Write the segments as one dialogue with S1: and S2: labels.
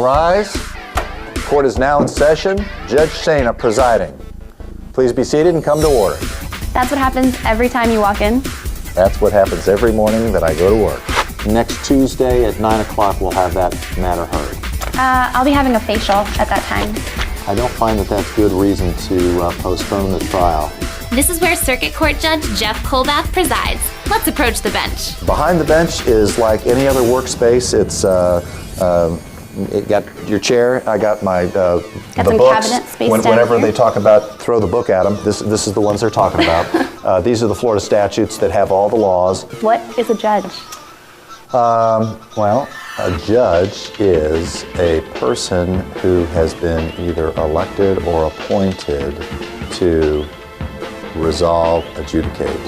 S1: rise. Court is now in session. Judge Shana presiding. Please be seated and come to order.
S2: That's what happens every time you walk in?
S1: That's what happens every morning that I go to work.
S3: Next Tuesday at 9 o'clock, we'll have that matter heard.
S2: I'll be having a facial at that time.
S3: I don't find that that's good reason to postpone the trial.
S4: This is where Circuit Court Judge Jeff Kolbath presides. Let's approach the bench.
S1: Behind the bench is like any other workspace. It's it got your chair. I got my the
S2: some
S1: books.
S2: cabinet space down
S1: Whenever
S2: here.
S1: they talk about throw the book at them, this is the ones they're talking about. These are the Florida statutes that have all the laws.
S2: What is a judge?
S1: Well, a judge is a person who has been either elected or appointed to resolve, adjudicate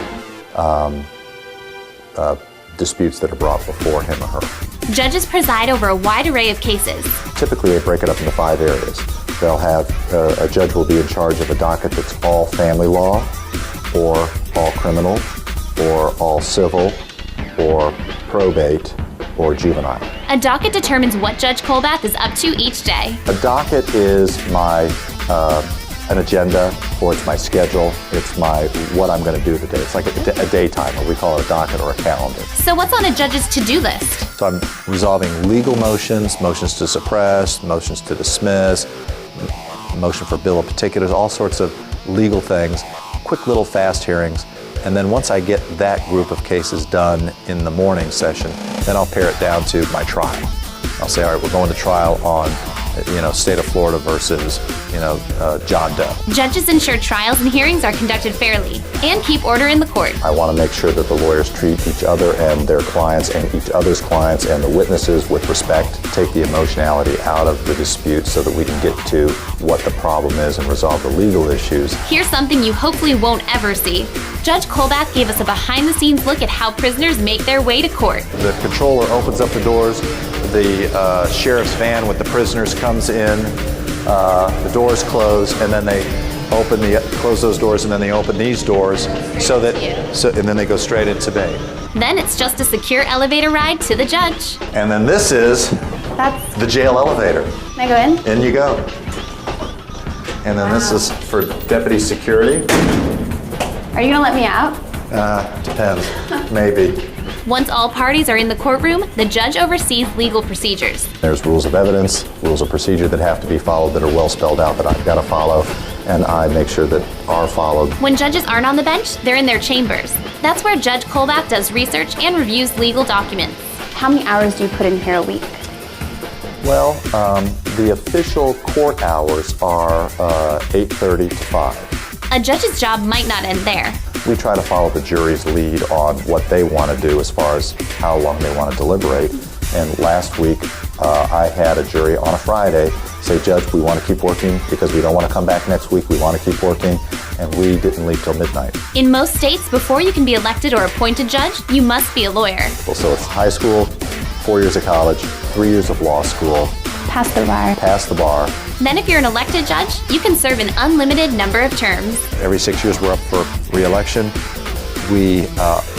S1: disputes that are brought before him or her.
S4: Judges preside over a wide array of cases.
S1: Typically, they break it up into 5 areas. They'll have a judge will be in charge of a docket that's all family law, or all criminal, or all civil, or probate, or juvenile.
S4: A docket determines what Judge Kolbath is up to each day.
S1: A docket is my an agenda, or it's my schedule. It's my what I'm going to do today. It's like a day timer. We call it a docket or a calendar.
S4: So what's on a judge's to-do list?
S1: So I'm resolving legal motions, motions to suppress, motions to dismiss, motion for bill of particulars, all sorts of legal things, quick little fast hearings. And then once I get that group of cases done in the morning session, then I'll pare it down to my trial. I'll say, all right, we're going to trial on, state of Florida versus, John Doe.
S4: Judges ensure trials and hearings are conducted fairly and keep order in the court.
S1: I want to make sure that the lawyers treat each other and their clients and each other's clients and the witnesses with respect, take the emotionality out of the dispute so that we can get to what the problem is and resolve the legal issues.
S4: Here's something you hopefully won't ever see. Judge Kolbath gave us a behind-the-scenes look at how prisoners make their way to court.
S1: The controller opens up the doors, the sheriff's van with the prisoners comes in, the doors close, and then they close those doors, and then they open these doors and then they go straight into bay.
S4: Then it's just a secure elevator ride to the judge.
S1: And then this is
S2: That's...
S1: the jail elevator.
S2: Can I go in?
S1: In you go. And then this is for deputy security.
S2: Are you going to let me out?
S1: Depends. Maybe.
S4: Once all parties are in the courtroom, the judge oversees legal procedures.
S1: There's rules of evidence, rules of procedure that have to be followed that are well spelled out that I've got to follow, and I make sure that are followed.
S4: When judges aren't on the bench, they're in their chambers. That's where Judge Kolbath does research and reviews legal documents.
S2: How many hours do you put in here a week?
S1: Well, the official court hours are 8:30 to 5.
S4: A judge's job might not end there.
S1: We try to follow the jury's lead on what they want to do as far as how long they want to deliberate. And last week, I had a jury on a Friday say, Judge, we want to keep working because we don't want to come back next week. We want to keep working. And we didn't leave till midnight.
S4: In most states, before you can be elected or appointed judge, you must be a lawyer.
S1: Well, so it's high school, 4 years of college, 3 years of law school.
S2: Pass the bar.
S1: Pass the bar.
S4: Then if you're an elected judge, you can serve an unlimited number of terms.
S1: Every 6 years we're up for re-election. We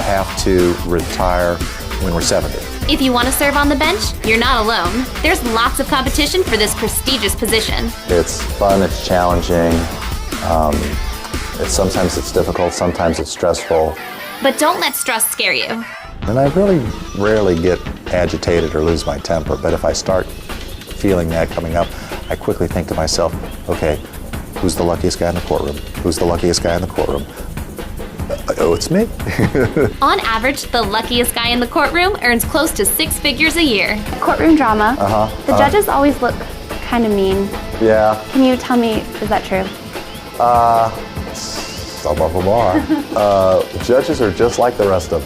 S1: have to retire when we're 70.
S4: If you want to serve on the bench, you're not alone. There's lots of competition for this prestigious position.
S1: It's fun, it's challenging. Sometimes it's difficult, sometimes it's stressful.
S4: But don't let stress scare you.
S1: And I really rarely get agitated or lose my temper, but if I start feeling that coming up, I quickly think to myself, okay, who's the luckiest guy in the courtroom? Who's the luckiest guy in the courtroom? Oh, it's me.
S4: On average, the luckiest guy in the courtroom earns close to 6 figures a year.
S2: Courtroom drama. The judges always look kind of mean.
S1: Yeah.
S2: Can you tell me, is that true?
S1: Some of them are. Judges are just like the rest of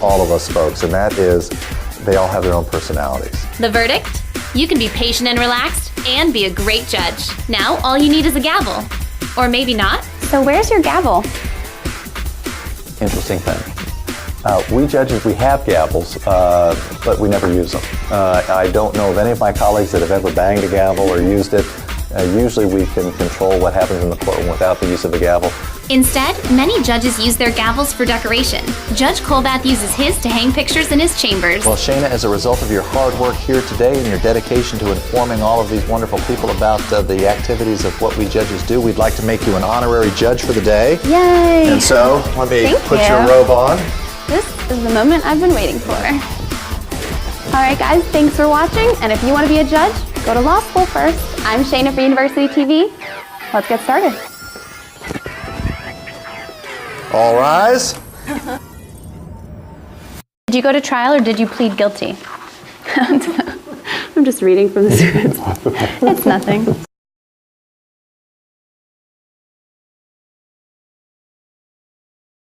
S1: all of us folks, and that is they all have their own personalities.
S4: The verdict? You can be patient and relaxed and be a great judge. Now, all you need is a gavel. Or maybe not.
S2: So where's your gavel?
S1: Interesting thing. We judges, we have gavels, but we never use them. I don't know of any of my colleagues that have ever banged a gavel or used it. Usually we can control what happens in the courtroom without the use of a gavel.
S4: Instead, many judges use their gavels for decoration. Judge Colbath uses his to hang pictures in his chambers.
S1: Well, Shayna, as a result of your hard work here today and your dedication to informing all of these wonderful people about the activities of what we judges do, we'd like to make you an honorary judge for the day.
S2: Yay!
S1: And so, let me
S2: Thank
S1: put
S2: you.
S1: your robe on.
S2: This is the moment I've been waiting for. All right, guys, thanks for watching. And if you want to be a judge, go to law school first. I'm Shayna for University TV. Let's get started.
S1: All rise.
S2: Did you go to trial or did you plead guilty? I'm just reading from the script. It's nothing.